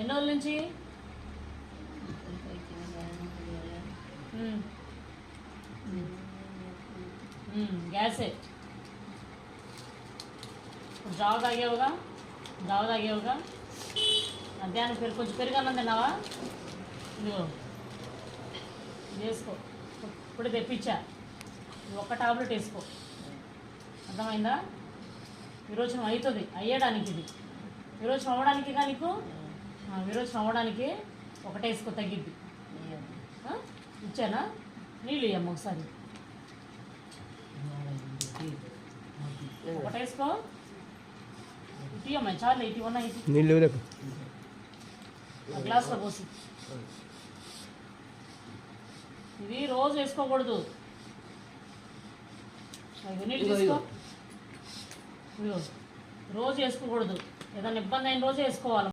ఎన్ని రోజుల నుంచి? గ్యాసే. ఇప్పుడు జావ తాగేవుగా, మధ్యాహ్నం కొంచెం పెరుగన్నం తిన్నావా? ఇదిగో వేసుకో, ఇప్పుడు తెప్పించా, ఒక్క టాబ్లెట్ వేసుకో, అర్థమైందా? విరోచనం అవుతుంది, అయ్యడానికి ఇది విరోచనం అవ్వడానికి, నీకు విరోచనం అవ్వడానికి ఒకటే వేసుకో, తగ్గిద్ది. ఇచ్చానా? నీళ్ళు ఇయ్యమ్మ ఒకసారి, ఒకటే వేసుకో. ఇటు అమ్మాయి చాలు, ఇటు ఉన్నాయి, నీళ్ళు గ్లాస్లో పోసి. ఇది రోజు వేసుకోకూడదు, నీళ్ళు తీసుకో. రోజు వేసుకోకూడదు, ఏదైనా ఇబ్బంది అయిన రోజు వేసుకోవాలి.